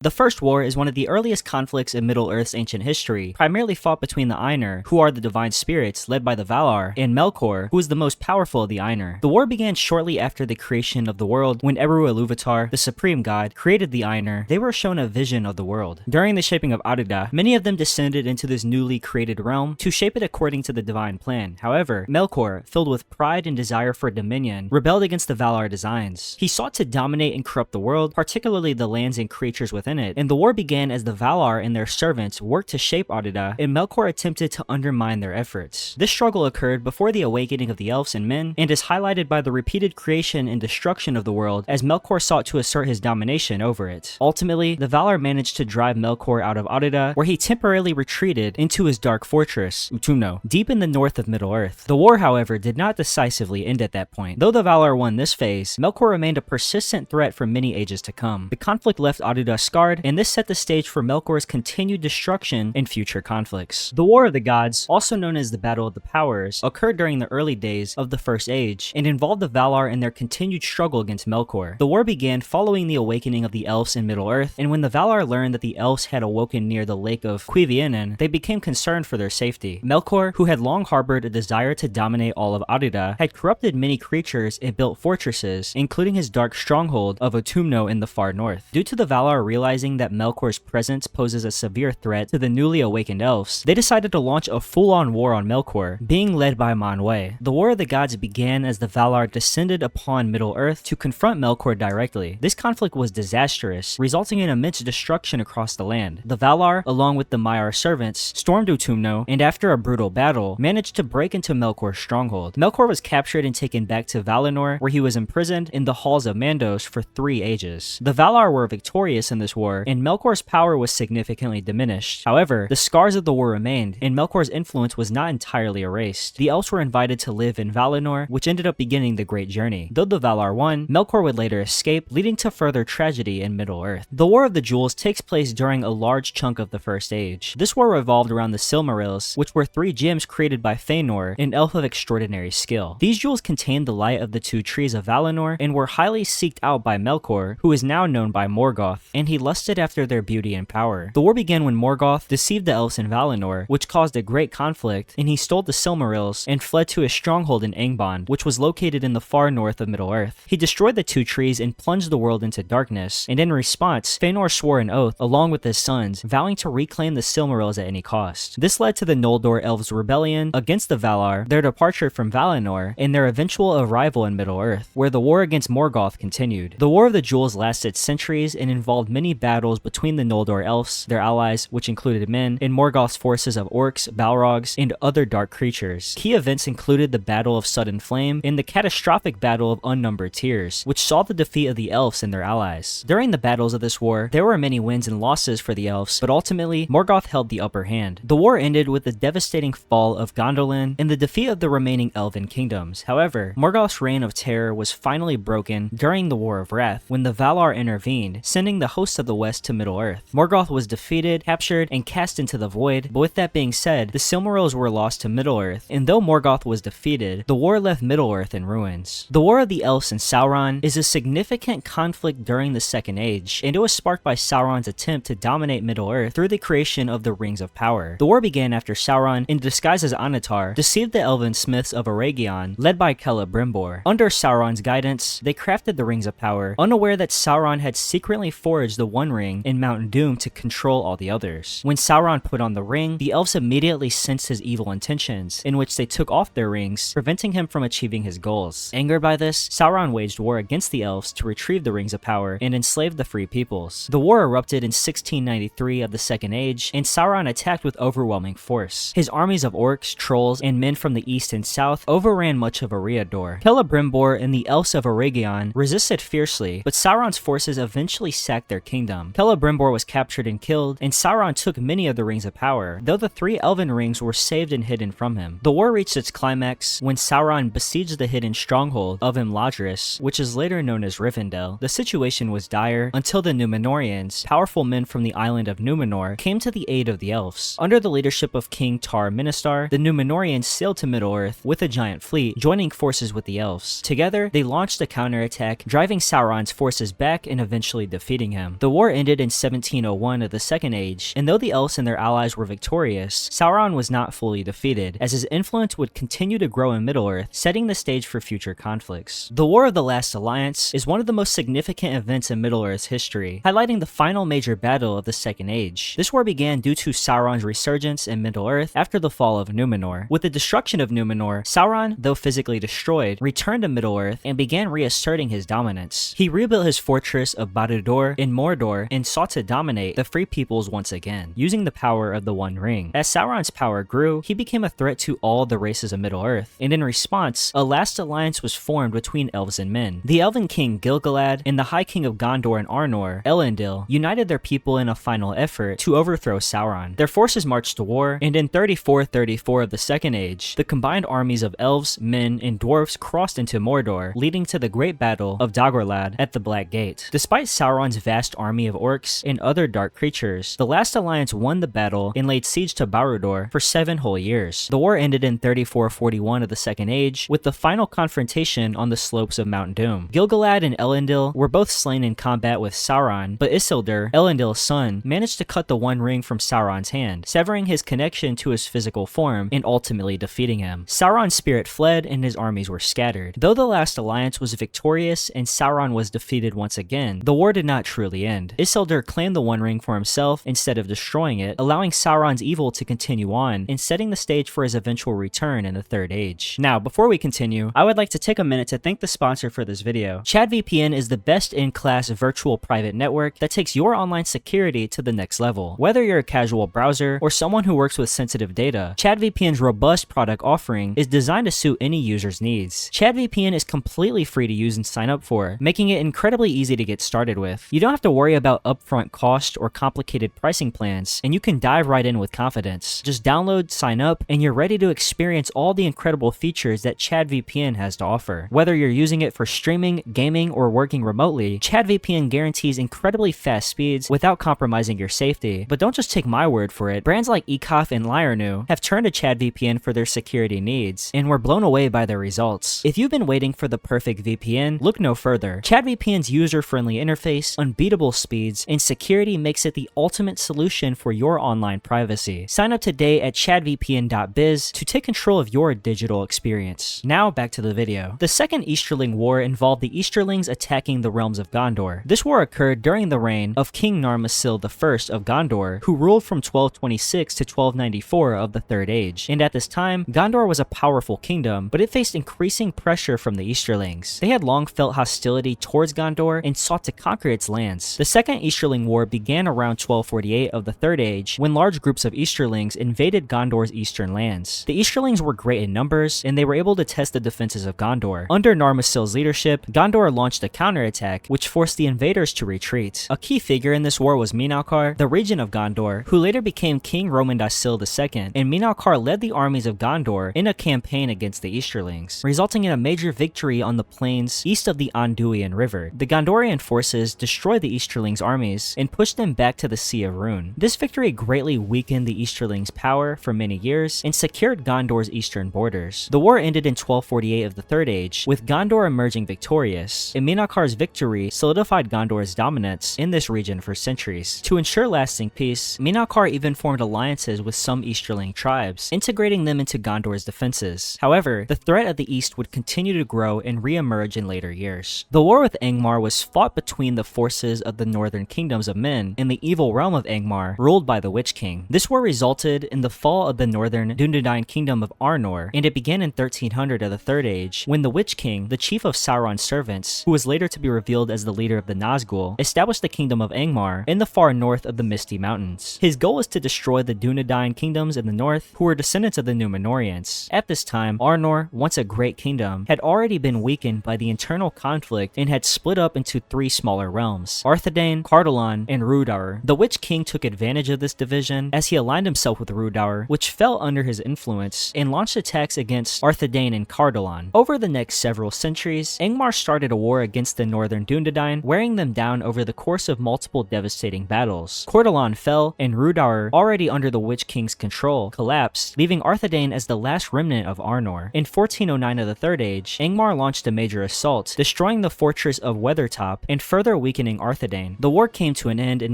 The First War is one of the earliest conflicts in Middle-earth's ancient history, primarily fought between the Ainur, who are the divine spirits led by the Valar, and Melkor, who is the most powerful of the Ainur. The war began shortly after the creation of the world, when Eru Ilúvatar, the supreme god, created the Ainur. They were shown a vision of the world. During the shaping of Arida, many of them descended into this newly created realm to shape it according to the divine plan. However, Melkor, filled with pride and desire for dominion, rebelled against the Valar designs. He sought to dominate and corrupt the world, particularly the lands and creatures within it, and the war began as the Valar and their servants worked to shape Arida, and Melkor attempted to undermine their efforts. This struggle occurred before the awakening of the elves and men, and is highlighted by the repeated creation and destruction of the world as Melkor sought to assert his domination over it. Ultimately, the Valar managed to drive Melkor out of Arida, where he temporarily retreated into his dark fortress, Utumno, deep in the north of Middle-earth. The war, however, did not decisively end at that point. Though the Valar won this phase, Melkor remained a persistent threat for many ages to come. The conflict left Arida scarred, and this set the stage for Melkor's continued destruction in future conflicts. The War of the Gods, also known as the Battle of the Powers, occurred during the early days of the First Age, and involved the Valar in their continued struggle against Melkor. The war began following the awakening of the elves in Middle-earth, and when the Valar learned that the elves had awoken near the lake of Cuiviénen, they became concerned for their safety. Melkor, who had long harbored a desire to dominate all of Arida, had corrupted many creatures and built fortresses, including his dark stronghold of Utumno in the far north. Due to the Valar realizing that Melkor's presence poses a severe threat to the newly awakened elves, they decided to launch a full-on war on Melkor, being led by Manwë. The War of the Gods began as the Valar descended upon Middle-earth to confront Melkor directly. This conflict was disastrous, resulting in immense destruction across the land. The Valar, along with the Maiar servants, stormed Utumno, and after a brutal battle, managed to break into Melkor's stronghold. Melkor was captured and taken back to Valinor, where he was imprisoned in the halls of Mandos for 3 ages. The Valar were victorious in this war, and Melkor's power was significantly diminished. However, the scars of the war remained, and Melkor's influence was not entirely erased. The elves were invited to live in Valinor, which ended up beginning the Great Journey. Though the Valar won, Melkor would later escape, leading to further tragedy in Middle-earth. The War of the Jewels takes place during a large chunk of the First Age. This war revolved around the Silmarils, which were 3 gems created by Fëanor, an elf of extraordinary skill. These jewels contained the light of the 2 trees of Valinor, and were highly seeked out by Melkor, who is now known by Morgoth, and he lusted after their beauty and power. The war began when Morgoth deceived the elves in Valinor, which caused a great conflict, and he stole the Silmarils and fled to his stronghold in Angband, which was located in the far north of Middle-earth. He destroyed the 2 trees and plunged the world into darkness, and in response, Fëanor swore an oath along with his sons, vowing to reclaim the Silmarils at any cost. This led to the Noldor elves' rebellion against the Valar, their departure from Valinor, and their eventual arrival in Middle-earth, where the war against Morgoth continued. The War of the Jewels lasted centuries and involved many battles between the Noldor elves, their allies, which included men, and Morgoth's forces of orcs, balrogs, and other dark creatures. Key events included the Battle of Sudden Flame and the catastrophic Battle of Unnumbered Tears, which saw the defeat of the elves and their allies. During the battles of this war, there were many wins and losses for the elves, but ultimately, Morgoth held the upper hand. The war ended with the devastating fall of Gondolin and the defeat of the remaining elven kingdoms. However, Morgoth's reign of terror was finally broken during the War of Wrath, when the Valar intervened, sending the hosts of the west to Middle-earth. Morgoth was defeated, captured, and cast into the void, but with that being said, the Silmarils were lost to Middle-earth, and though Morgoth was defeated, the war left Middle-earth in ruins. The War of the Elves and Sauron is a significant conflict during the Second Age, and it was sparked by Sauron's attempt to dominate Middle-earth through the creation of the Rings of Power. The war began after Sauron, in disguise as Annatar, deceived the elven smiths of Eregion, led by Celebrimbor. Under Sauron's guidance, they crafted the Rings of Power, unaware that Sauron had secretly forged the One Ring in Mount Doom to control all the others. When Sauron put on the ring, the elves immediately sensed his evil intentions, in which they took off their rings, preventing him from achieving his goals. Angered by this, Sauron waged war against the elves to retrieve the Rings of Power and enslave the free peoples. The war erupted in 1693 of the Second Age, and Sauron attacked with overwhelming force. His armies of orcs, trolls, and men from the east and south overran much of Eriador. Celebrimbor and the elves of Eregion resisted fiercely, but Sauron's forces eventually sacked their kingdom. Celebrimbor was captured and killed, and Sauron took many of the Rings of Power, though the 3 elven rings were saved and hidden from him. The war reached its climax when Sauron besieged the hidden stronghold of Imladris, which is later known as Rivendell. The situation was dire until the Númenóreans, powerful men from the island of Númenor, came to the aid of the elves. Under the leadership of King Tar-Minastar, the Númenóreans sailed to Middle-earth with a giant fleet, joining forces with the elves. Together, they launched a counterattack, driving Sauron's forces back and eventually defeating him. The The war ended in 1701 of the Second Age, and though the elves and their allies were victorious, Sauron was not fully defeated, as his influence would continue to grow in Middle-earth, setting the stage for future conflicts. The War of the Last Alliance is one of the most significant events in Middle-earth's history, highlighting the final major battle of the Second Age. This war began due to Sauron's resurgence in Middle-earth after the fall of Numenor. With the destruction of Numenor, Sauron, though physically destroyed, returned to Middle-earth and began reasserting his dominance. He rebuilt his fortress of Barad-dûr in Mordor and sought to dominate the free peoples once again, using the power of the One Ring. As Sauron's power grew, he became a threat to all the races of Middle-earth, and in response, a last alliance was formed between elves and men. The Elven King Gil-galad and the High King of Gondor and Arnor, Elendil, united their people in a final effort to overthrow Sauron. Their forces marched to war, and in 3434 of the Second Age, the combined armies of elves, men, and dwarfs crossed into Mordor, leading to the great battle of Dagorlad at the Black Gate. Despite Sauron's vast army of orcs and other dark creatures, the last alliance won the battle and laid siege to Barad-dûr for 7 whole years. The war ended in 3441 of the Second Age, with the final confrontation on the slopes of Mount Doom. Gil-galad and Elendil were both slain in combat with Sauron, but Isildur, Elendil's son, managed to cut the One Ring from Sauron's hand, severing his connection to his physical form and ultimately defeating him. Sauron's spirit fled and his armies were scattered. Though the last alliance was victorious and Sauron was defeated once again, the war did not truly end. Isildur claimed the One Ring for himself instead of destroying it, allowing Sauron's evil to continue on and setting the stage for his eventual return in the Third Age. Now, before we continue, I would like to take a minute to thank the sponsor for this video. ChadVPN is the best in-class virtual private network that takes your online security to the next level. Whether you're a casual browser or someone who works with sensitive data, ChadVPN's robust product offering is designed to suit any user's needs. ChadVPN is completely free to use and sign up for, making it incredibly easy to get started with. You don't have to worry about upfront cost or complicated pricing plans, and you can dive right in with confidence. Just download, sign up, and you're ready to experience all the incredible features that ChadVPN has to offer. Whether you're using it for streaming, gaming, or working remotely, ChadVPN guarantees incredibly fast speeds without compromising your safety. But don't just take my word for it. Brands like Ecoff and Lyrenew have turned to ChadVPN for their security needs, and were blown away by their results. If you've been waiting for the perfect VPN, look no further. ChadVPN's user-friendly interface, unbeatable speeds, and security makes it the ultimate solution for your online privacy. Sign up today at chadvpn.biz to take control of your digital experience. Now back to the video. The Second Easterling War involved the Easterlings attacking the realms of Gondor. This war occurred during the reign of King Narmacil I of Gondor, who ruled from 1226 to 1294 of the Third Age, and at this time, Gondor was a powerful kingdom, but it faced increasing pressure from the Easterlings. They had long felt hostility towards Gondor and sought to conquer its lands. The Second Easterling War began around 1248 of the Third Age, when large groups of Easterlings invaded Gondor's eastern lands. The Easterlings were great in numbers, and they were able to test the defenses of Gondor. Under Narmacil's leadership, Gondor launched a counterattack, which forced the invaders to retreat. A key figure in this war was Minalcar, the regent of Gondor, who later became King Romandasil II, and Minalcar led the armies of Gondor in a campaign against the Easterlings, resulting in a major victory on the plains east of the Anduin River. The Gondorian forces destroyed the Easterlings' armies and pushed them back to the Sea of Rhûn. This victory greatly weakened the Easterlings' power for many years and secured Gondor's eastern borders. The war ended in 1248 of the Third Age, with Gondor emerging victorious, and Minalcar's victory solidified Gondor's dominance in this region for centuries. To ensure lasting peace, Minalcar even formed alliances with some Easterling tribes, integrating them into Gondor's defenses. However, the threat of the east would continue to grow and re-emerge in later years. The war with Angmar was fought between the forces of the northern kingdoms of men and the evil realm of Angmar, ruled by the Witch King. This war resulted in the fall of the northern Dunland kingdom of Arnor, and it began in 1300 of the Third Age, when the Witch King, the chief of Sauron's servants, who was later to be revealed as the leader of the Nazgul, established the kingdom of Angmar in the far north of the Misty Mountains. His goal was to destroy the Dunedain kingdoms in the north, who were descendants of the Númenóreans. At this time, Arnor, once a great kingdom, had already been weakened by the internal conflict and had split up into 3 smaller realms: Arthedain, Cardolan, and Rhudaur. The Witch King took advantage of this division as he aligned himself with Rhudaur, which fell under his influence, and launched attacks against Arthedain and Cardolan. Over the next several centuries, Angmar started a war against the northern Dunedain, wearing them down over the course of multiple devastating battles. Cardolan fell, and Rhudaur, already under the Witch King's control, collapsed, leaving Arthedain as the last remnant of Arnor. In 1409 of the Third Age, Angmar launched a major assault, destroying the fortress of Weathertop and further weakening Arthedain. Arthedain. The war came to an end in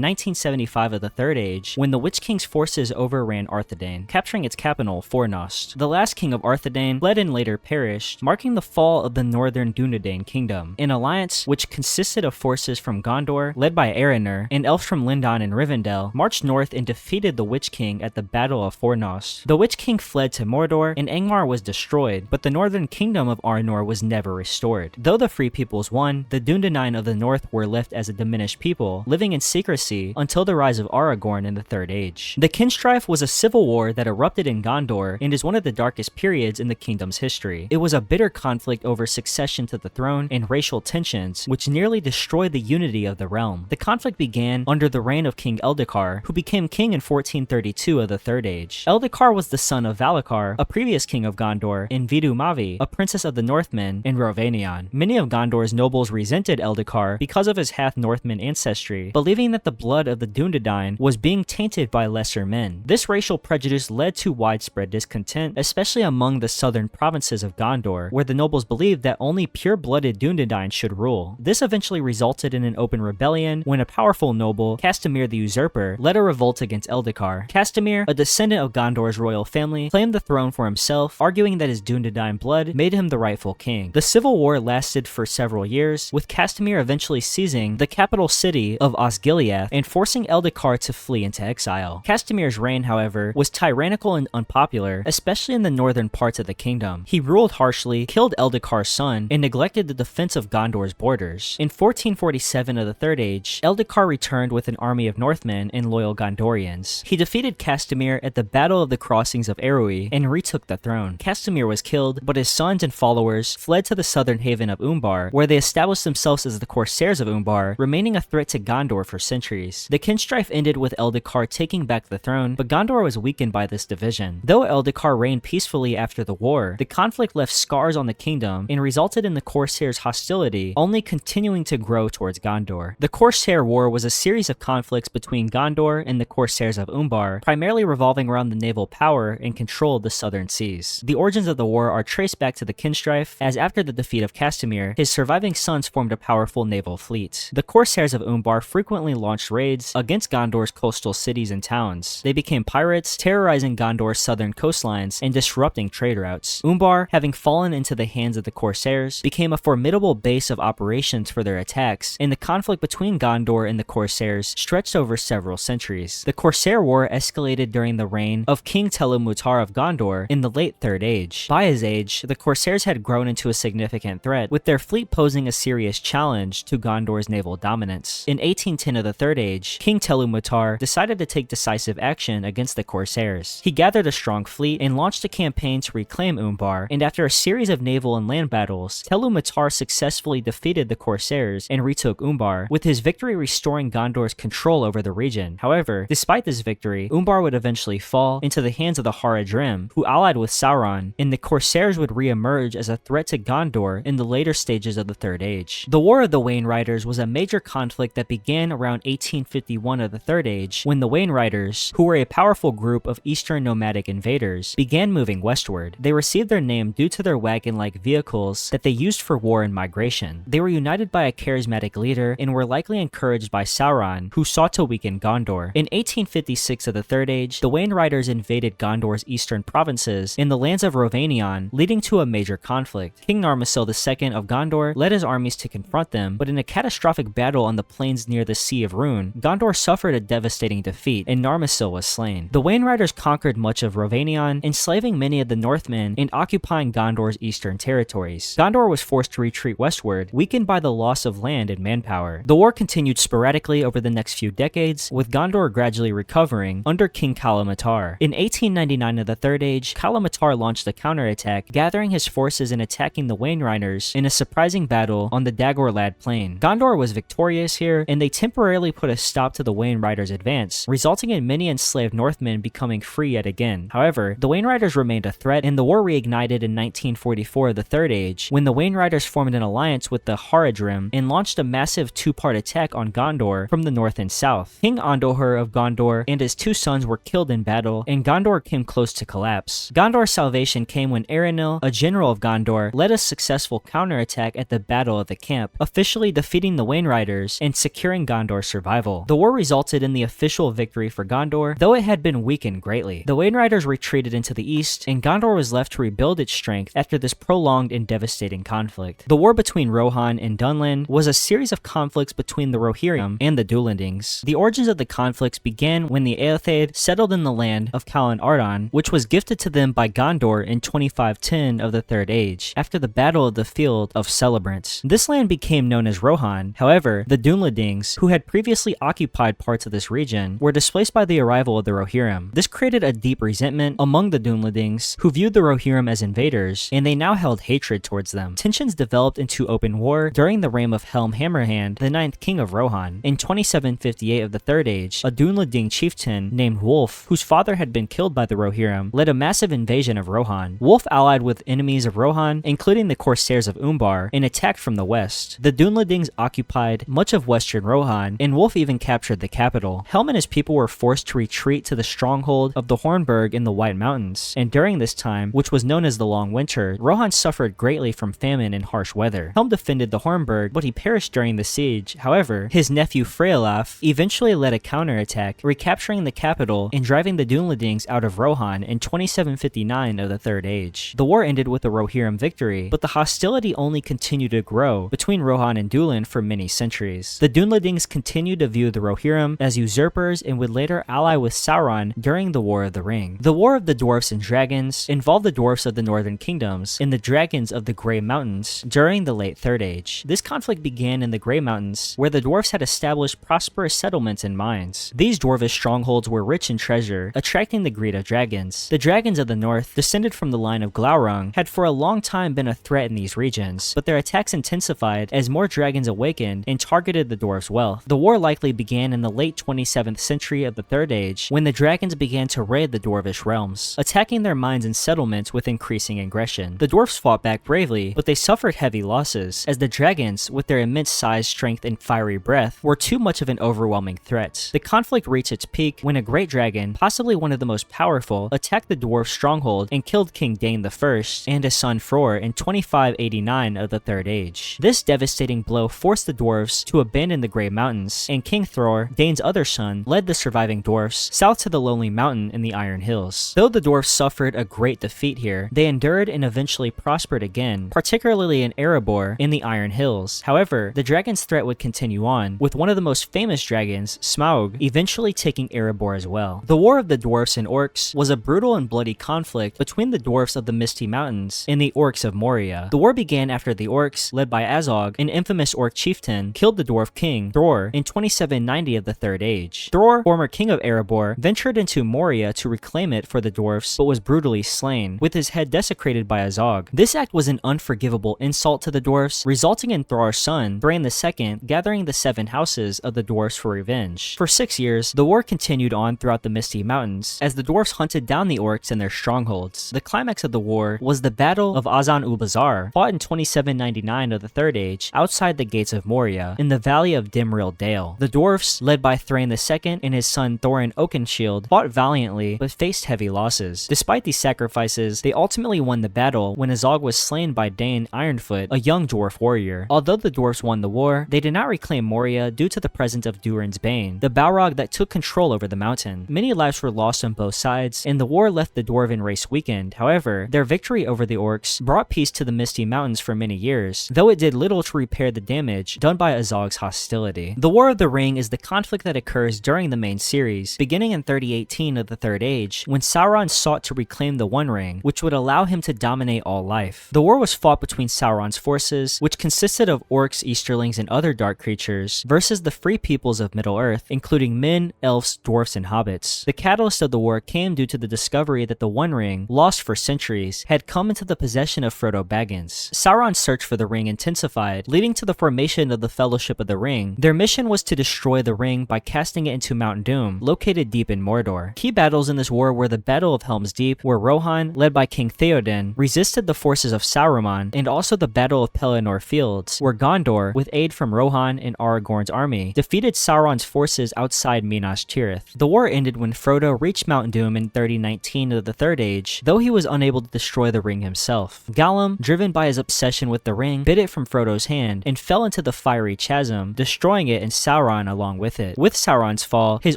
1975 of the Third Age, when the Witch King's forces overran Arthedain, capturing its capital, Fornost. The last king of Arthedain fled and later perished, marking the fall of the northern Dunedain kingdom. An alliance, which consisted of forces from Gondor, led by Eärnur, and elves from Lindon and Rivendell, marched north and defeated the Witch King at the Battle of Fornost. The Witch King fled to Mordor, and Angmar was destroyed, but the northern kingdom of Arnor was never restored. Though the Free Peoples won, the Dunedain of the north were left as a diminished people, living in secrecy until the rise of Aragorn in the Third Age. The Kin-Strife was a civil war that erupted in Gondor and is one of the darkest periods in the kingdom's history. It was a bitter conflict over succession to the throne and racial tensions, which nearly destroyed the unity of the realm. The conflict began under the reign of King Eldacar, who became king in 1432 of the Third Age. Eldacar was the son of Valakar, a previous king of Gondor, and Vidu-Mavi, a princess of the Northmen, in Rovanion. Many of Gondor's nobles resented Eldacar because of his half-Northman ancestry, believing that the blood of the Dunedain was being tainted by lesser men. This racial prejudice led to widespread discontent, especially among the southern provinces of Gondor, where the nobles believed that only pure-blooded Dunedain should rule. This eventually resulted in an open rebellion when a powerful noble, Castamir the Usurper, led a revolt against Eldacar. Castamir, a descendant of Gondor's royal family, claimed the throne for himself, arguing that his Dunedain blood made him the rightful king. The civil war lasted for several years, with Castamir eventually seizing the capital city of Osgiliath and forcing Eldacar to flee into exile. Castamir's reign, however, was tyrannical and unpopular, especially in the northern parts of the kingdom. He ruled harshly, killed Eldacar's son, and neglected the defense of Gondor's borders. In 1447 of the Third Age, Eldacar returned with an army of Northmen and loyal Gondorians. He defeated Castamir at the Battle of the Crossings of Erui and retook the throne. Castamir was killed, but his sons and followers fled to the southern haven of Umbar, where they established themselves as the Corsairs of Umbar, remaining a threat to Gondor for centuries. The Kin-Strife ended with Eldacar taking back the throne, but Gondor was weakened by this division. Though Eldacar reigned peacefully after the war, the conflict left scars on the kingdom and resulted in the Corsairs' hostility only continuing to grow towards Gondor. The Corsair War was a series of conflicts between Gondor and the Corsairs of Umbar, primarily revolving around the naval power and control of the southern seas. The origins of the war are traced back to the Kin-Strife, as after the defeat of Castamir, his surviving sons formed a powerful naval fleet. The Corsairs of Umbar frequently launched raids against Gondor's coastal cities and towns. They became pirates, terrorizing Gondor's southern coastlines and disrupting trade routes. Umbar, having fallen into the hands of the Corsairs, became a formidable base of operations for their attacks, and the conflict between Gondor and the Corsairs stretched over several centuries. The Corsair War escalated during the reign of King Telumutar of Gondor in the late Third Age. By his age, the Corsairs had grown into a significant threat, with their fleet posing a serious challenge to Gondor's naval dominance. In 1810 of the Third Age, King Telumutar decided to take decisive action against the Corsairs. He gathered a strong fleet and launched a campaign to reclaim Umbar, and after a series of naval and land battles, Telumutar successfully defeated the Corsairs and retook Umbar, with his victory restoring Gondor's control over the region. However, despite this victory, Umbar would eventually fall into the hands of the Haradrim, who allied with Sauron, and the Corsairs would re-emerge as a threat to Gondor in the later stages of the Third Age. The War of the Wainriders was a major conflict that began around 1851 of the Third Age, when the Wainriders, who were a powerful group of eastern nomadic invaders, began moving westward. They received their name due to their wagon-like vehicles that they used for war and migration. They were united by a charismatic leader and were likely encouraged by Sauron, who sought to weaken Gondor. In 1856 of the Third Age, the Wainriders invaded Gondor's eastern provinces in the lands of Rovanion, leading to a major conflict. King Narmacil II of Gondor led his armies to confront them, but in a catastrophic battle on the plains near the Sea of Rhûn, Gondor suffered a devastating defeat, and Narmacil was slain. The Wainriders conquered much of Rovanion, enslaving many of the Northmen and occupying Gondor's eastern territories. Gondor was forced to retreat westward, weakened by the loss of land and manpower. The war continued sporadically over the next few decades, with Gondor gradually recovering under King Kalamatar. In 1899 of the Third Age, Kalamatar launched a counterattack, gathering his forces and attacking the Wainriders in a surprising battle on the Dagorlad plain. Gondor was victorious here, and they temporarily put a stop to the Wainriders' advance, resulting in many enslaved Northmen becoming free yet again. However, the Wainriders remained a threat, and the war reignited in 1944 of the Third Age, when the Wainriders formed an alliance with the Haradrim and launched a massive two-part attack on Gondor from the north and south. King Andohur of Gondor and his two sons were killed in battle, and Gondor came close to collapse. Gondor's salvation came when Eärnur, a general of Gondor, led a successful counterattack at the Battle of the Camp, officially defeating the Wainriders dwarves and securing Gondor's survival. The war resulted in the official victory for Gondor, though it had been weakened greatly. The Wainriders retreated into the east, and Gondor was left to rebuild its strength after this prolonged and devastating conflict. The war between Rohan and Dunland was a series of conflicts between the Rohirrim and the Dunlandings. The origins of the conflicts began when the Eotheid settled in the land of Calan Ardan, which was gifted to them by Gondor in 2510 of the Third Age, after the Battle of the Field of Celebrant. This land became known as Rohan. However, the Dunlandings, who had previously occupied parts of this region, were displaced by the arrival of the Rohirrim. This created a deep resentment among the Dunlandings, who viewed the Rohirrim as invaders, and they now held hatred towards them. Tensions developed into open war during the reign of Helm Hammerhand, the 9th king of Rohan. In 2758 of the Third Age, a Dunlanding chieftain named Wulf, whose father had been killed by the Rohirrim, led a massive invasion of Rohan. Wulf allied with enemies of Rohan, including the Corsairs of Umbar, and attacked from the west. The Dunlandings occupied much of western Rohan, and Wulf even captured the capital. Helm and his people were forced to retreat to the stronghold of the Hornburg in the White Mountains, and during this time, which was known as the Long Winter, Rohan suffered greatly from famine and harsh weather. Helm defended the Hornburg, but he perished during the siege. However, his nephew Freolaf eventually led a counterattack, recapturing the capital and driving the Dunlandings out of Rohan in 2759 of the Third Age. The war ended with a Rohirrim victory, but the hostility only continued to grow between Rohan and Dunland for many centuries. The Dunlandings continued to view the Rohirrim as usurpers and would later ally with Sauron during the War of the Ring. The War of the Dwarfs and Dragons involved the dwarfs of the Northern Kingdoms and the dragons of the Grey Mountains during the late Third Age. This conflict began in the Grey Mountains, where the dwarfs had established prosperous settlements and mines. These dwarvish strongholds were rich in treasure, attracting the greed of dragons. The dragons of the north, descended from the line of Glaurung, had for a long time been a threat in these regions, but their attacks intensified as more dragons awakened and targeted the dwarves' wealth. The war likely began in the late 27th century of the Third Age, when the dragons began to raid the dwarvish realms, attacking their mines and settlements with increasing aggression. The dwarfs fought back bravely, but they suffered heavy losses, as the dragons, with their immense size, strength, and fiery breath, were too much of an overwhelming threat. The conflict reached its peak when a great dragon, possibly one of the most powerful, attacked the dwarf stronghold and killed King Dain I and his son Fror in 2589 of the Third Age. This devastating blow forced the dwarves to abandon the Grey Mountains, and King Thror, Dain's other son, led the surviving dwarfs south to the Lonely Mountain in the Iron Hills. Though the dwarfs suffered a great defeat here, they endured and eventually prospered again, particularly in Erebor in the Iron Hills. However, the dragon's threat would continue on, with one of the most famous dragons, Smaug, eventually taking Erebor as well. The War of the Dwarfs and Orcs was a brutal and bloody conflict between the dwarfs of the Misty Mountains and the orcs of Moria. The war began after the orcs, led by Azog, an infamous orc chieftain, killed the dwarf king, Thror, in 2790 of the Third Age. Thror, former king of Erebor, ventured into Moria to reclaim it for the dwarfs, but was brutally slain, with his head desecrated by Azog. This act was an unforgivable insult to the dwarfs, resulting in Thror's son, Thrain II, gathering the 7 houses of the dwarfs for revenge. For 6 years, the war continued on throughout the Misty Mountains, as the dwarfs hunted down the orcs in their strongholds. The climax of the war was the Battle of Azan-Ubazar, fought in 2799 of the Third Age, outside the gates of Moria, in the valley of Dimril Dale. The dwarfs, led by Thrain II and his son Thorin Oakenshield, fought valiantly, but faced heavy losses. Despite these sacrifices, they ultimately won the battle when Azog was slain by Dain Ironfoot, a young dwarf warrior. Although the dwarfs won the war, they did not reclaim Moria due to the presence of Durin's Bane, the Balrog that took control over the mountain. Many lives were lost on both sides, and the war left the dwarven race weakened. However, their victory over the orcs brought peace to the Misty Mountains for many years, though it did little to repair the damage done by Azog's hostility. The War of the Ring is the conflict that occurs during the main series, beginning in 3018 of the Third Age, when Sauron sought to reclaim the One Ring, which would allow him to dominate all life. The war was fought between Sauron's forces, which consisted of orcs, Easterlings, and other dark creatures, versus the free peoples of Middle-earth, including men, elves, dwarfs, and hobbits. The catalyst of the war came due to the discovery that the One Ring, lost for centuries, had come into the possession of Frodo Baggins. Sauron's search for the ring intensified, leading to the formation of the Fellowship of the Ring. Their mission was to destroy the ring by casting it into Mount Doom, located deep in Mordor. Key battles in this war were the Battle of Helm's Deep, where Rohan, led by King Theoden, resisted the forces of Sauron, and also the Battle of Pelennor Fields, where Gondor, with aid from Rohan and Aragorn's army, defeated Sauron's forces outside Minas Tirith. The war ended when Frodo reached Mount Doom in 3019 of the Third Age, though he was unable to destroy the ring himself. Gollum, driven by his obsession with the ring, bit it from Frodo's hand and fell into the fiery chasm chasm, destroying it and Sauron along with it. With Sauron's fall, his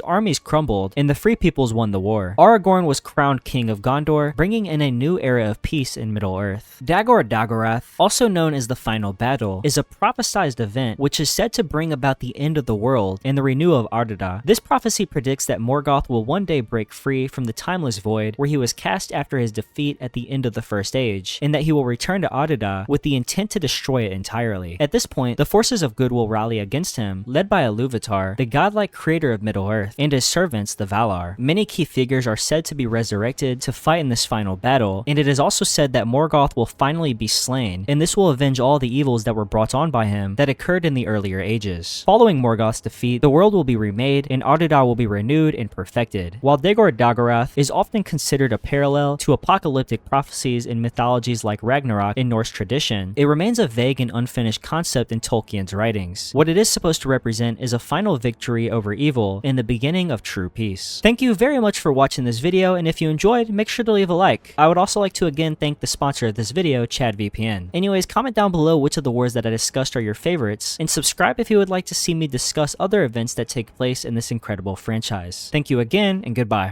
armies crumbled, and the Free Peoples won the war. Aragorn was crowned King of Gondor, bringing in a new era of peace in Middle-earth. Dagor Dagorath, also known as the Final Battle, is a prophesized event which is said to bring about the end of the world and the renewal of Ardada. This prophecy predicts that Morgoth will one day break free from the timeless void where he was cast after his defeat at the end of the First Age, and that he will return to Ardada with the intent to destroy it entirely. At this point, the forces of good will rally against him, led by Iluvatar, the godlike creator of Middle-earth, and his servants, the Valar. Many key figures are said to be resurrected to fight in this final battle, and it is also said that Morgoth will finally be slain, and this will avenge all the evils that were brought on by him that occurred in the earlier ages. Following Morgoth's defeat, the world will be remade, and Ardada will be renewed and perfected. While Dagor Dagorath is often considered a parallel to apocalyptic prophecies in mythologies like Ragnarok in Norse tradition, it remains a vague and unfinished concept in Tolkien's writings. What it is supposed to represent is a final victory over evil and the beginning of true peace. Thank you very much for watching this video, and if you enjoyed, make sure to leave a like. I would also like to again thank the sponsor of this video, ChadVPN. Anyways, comment down below which of the wars that I discussed are your favorites, and subscribe if you would like to see me discuss other events that take place in this incredible franchise. Thank you again, and goodbye.